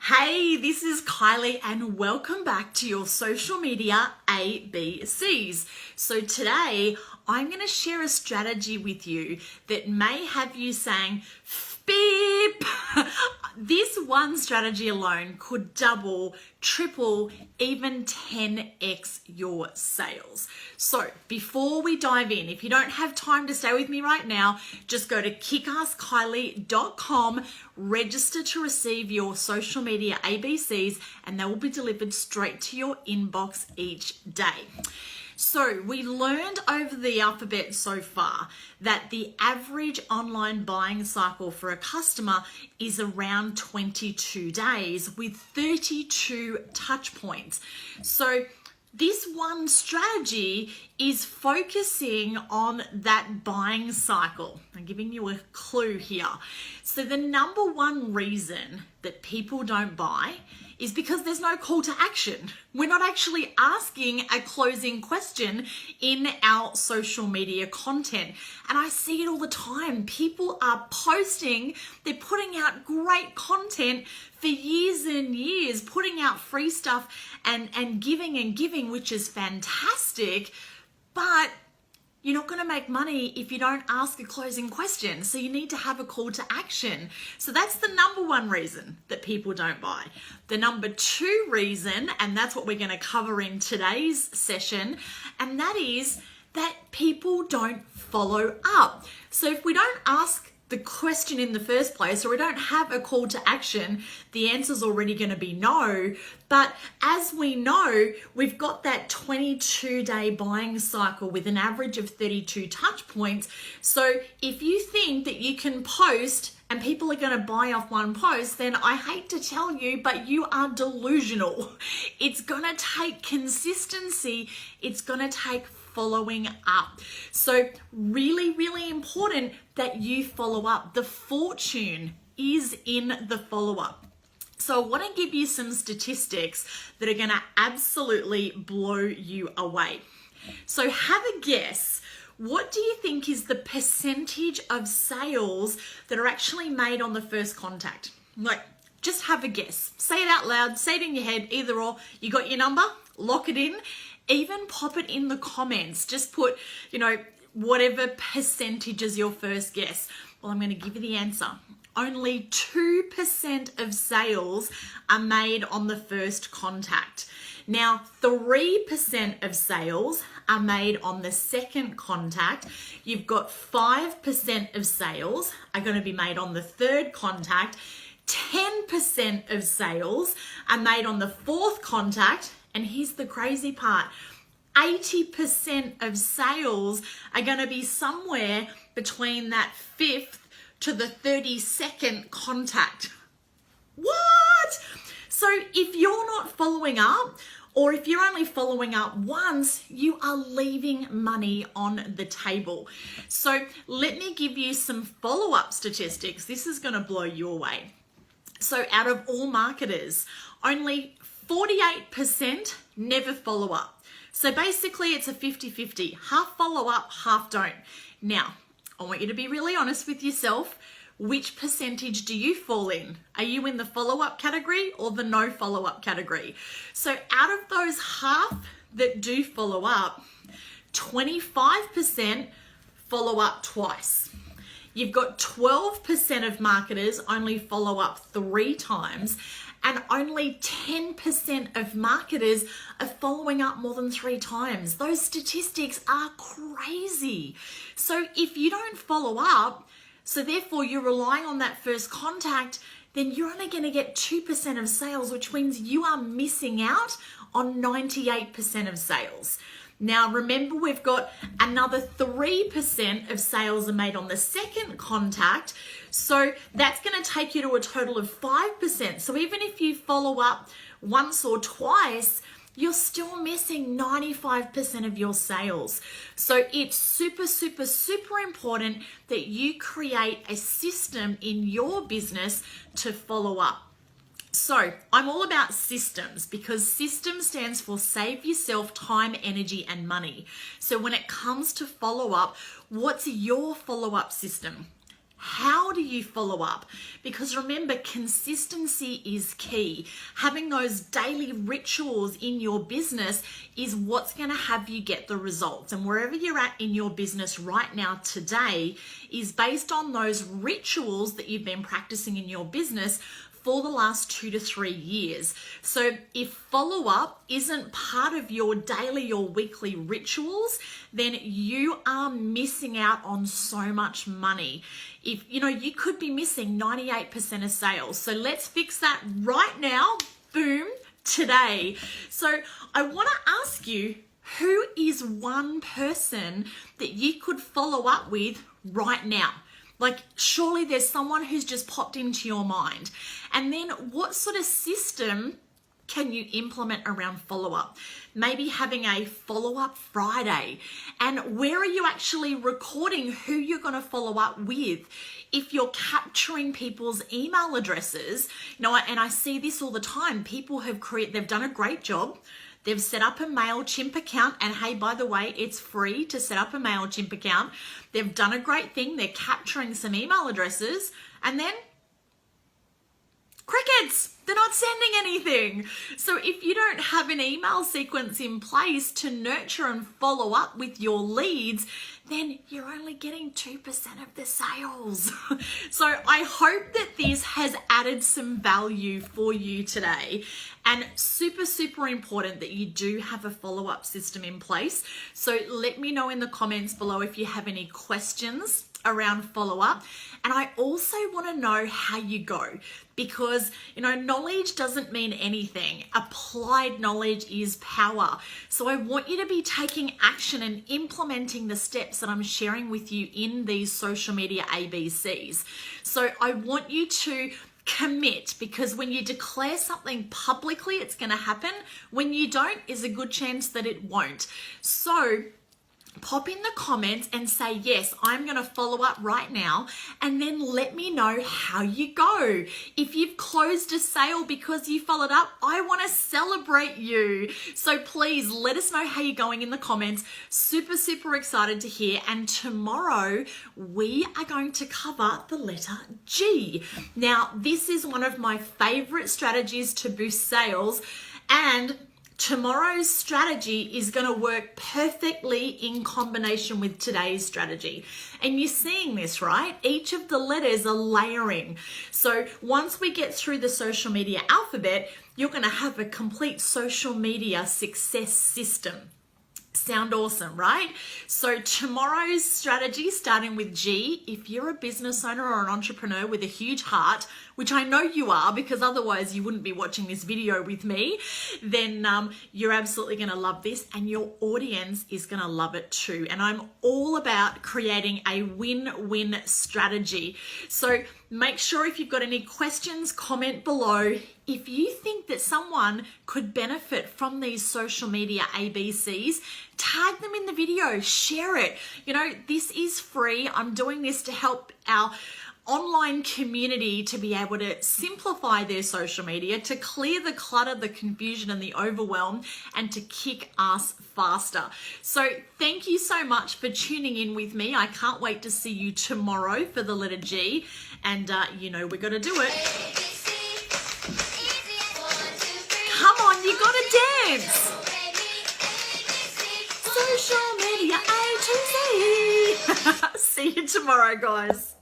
Hey, this is Kylie and welcome back to your social media ABCs. So today I'm going to share a strategy with you that may have you saying, beep. This one strategy alone could double, triple, even 10x your sales. So before we dive in, if you don't have time to stay with me right now, just go to kickasskylie.com, register to receive your social media ABCs, and they will be delivered straight to your inbox each day. So we learned over the alphabet so far that the average online buying cycle for a customer is around 22 days with 32 touch points. So this one strategy is focusing on that buying cycle. I'm giving you a clue here. So the number one reason that people don't buy is because there's no call to action. We're not actually asking a closing question in our social media content. And I see it all the time. People are posting, they're putting out great content for years and years, putting out free stuff and giving, which is fantastic. But you're not going to make money if you don't ask a closing question. So you need to have a call to action. So that's the number one reason that people don't buy. The number two reason, and that's what we're going to cover in today's session, and that is that people don't follow up. So if we don't ask the question in the first place, or we don't have a call to action, the answer's already going to be no. But as we know, we've got that 22-day buying cycle with an average of 32 touch points. So if you think that you can post and people are going to buy off one post, then I hate to tell you, but you are delusional. It's going to take consistency. It's going to take following up. So really, really important that you follow up. The fortune is in the follow-up. So I want to give you some statistics that are going to absolutely blow you away. So have a guess. What do you think is the percentage of sales that are actually made on the first contact? Like, just have a guess. Say it out loud, say it in your head, either or. You got your number? Lock it in. Even pop it in the comments. Just put, whatever percentage is your first guess. Well, I'm going to give you the answer. Only 2% of sales are made on the first contact. Now, 3% of sales are made on the second contact. You've got 5% of sales are going to be made on the third contact. 10% of sales are made on the fourth contact. And here's the crazy part. 80% of sales are going to be somewhere between that 5th to the 32nd contact. What? So if you're not following up, or if you're only following up once, you are leaving money on the table. So let me give you some follow-up statistics. This is going to blow you away. So out of all marketers, only 48% never follow up. So basically it's a 50-50, half follow up, half don't. Now, I want you to be really honest with yourself. Which percentage do you fall in? Are you in the follow-up category or the no follow-up category? So out of those half that do follow up, 25% follow up twice. You've got 12% of marketers only follow up 3 times, and only 10% of marketers are following up more than 3 times. Those statistics are crazy. So if you don't follow up, so therefore you're relying on that first contact, then you're only going to get 2% of sales, which means you are missing out on 98% of sales. Now, remember, we've got another 3% of sales are made on the second contact. So that's going to take you to a total of 5%. So even if you follow up once or twice, you're still missing 95% of your sales. So it's super, super, super important that you create a system in your business to follow up. So I'm all about systems because system stands for save yourself time, energy, and money. So when it comes to follow up, what's your follow up system? How do you follow up? Because remember, consistency is key. Having those daily rituals in your business is what's going to have you get the results. And wherever you're at in your business right now today is based on those rituals that you've been practicing in your business for the last 2 to 3 years. So if follow-up isn't part of your daily or weekly rituals, then you are missing out on so much money. If you could be missing 98% of sales. So let's fix that right now. Boom, today. So I want to ask you, who is one person that you could follow up with right now? Like, surely there's someone who's just popped into your mind. And then what sort of system can you implement around follow-up? Maybe having a follow-up Friday. And where are you actually recording who you're going to follow up with? If you're capturing people's email addresses, and I see this all the time, people they've done a great job. They've set up a MailChimp account, and hey, by the way, it's free to set up a MailChimp account. They've done a great thing. They're capturing some email addresses, and then crickets. They're not sending anything. So if you don't have an email sequence in place to nurture and follow up with your leads, then you're only getting 2% of the sales. So I hope that this has added some value for you today. And super, super important that you do have a follow-up system in place. So let me know in the comments below if you have any questions around follow-up. And I also want to know how you go, because knowledge doesn't mean anything. Applied knowledge is power. So I want you to be taking action and implementing the steps that I'm sharing with you in these social media ABCs. So I want you to commit, because when you declare something publicly, it's going to happen. When you don't, is a good chance that it won't. So pop in the comments and say, yes, I'm going to follow up right now, and then let me know how you go. If you've closed a sale because you followed up, I want to celebrate you. So please let us know how you're going in the comments. Super, super excited to hear. And tomorrow we are going to cover the letter G. Now, this is one of my favorite strategies to boost sales, and tomorrow's strategy is going to work perfectly in combination with today's strategy. And you're seeing this, right? Each of the letters are layering. So once we get through the social media alphabet, you're going to have a complete social media success system. Sound awesome, right? So tomorrow's strategy, starting with G, if you're a business owner or an entrepreneur with a huge heart, which I know you are, because otherwise you wouldn't be watching this video with me, then you're absolutely going to love this, and your audience is going to love it too. And I'm all about creating a win-win strategy. So make sure if you've got any questions, comment below. If you think that someone could benefit from these social media ABCs, tag them in the video, share it. This is free. I'm doing this to help our online community to be able to simplify their social media, to clear the clutter, the confusion, and the overwhelm, and to kick ass faster. So thank you so much for tuning in with me. I can't wait to see you tomorrow for the letter G, and we're gonna do it. Come on, you gotta dance. Social media A to Z. See you tomorrow, guys.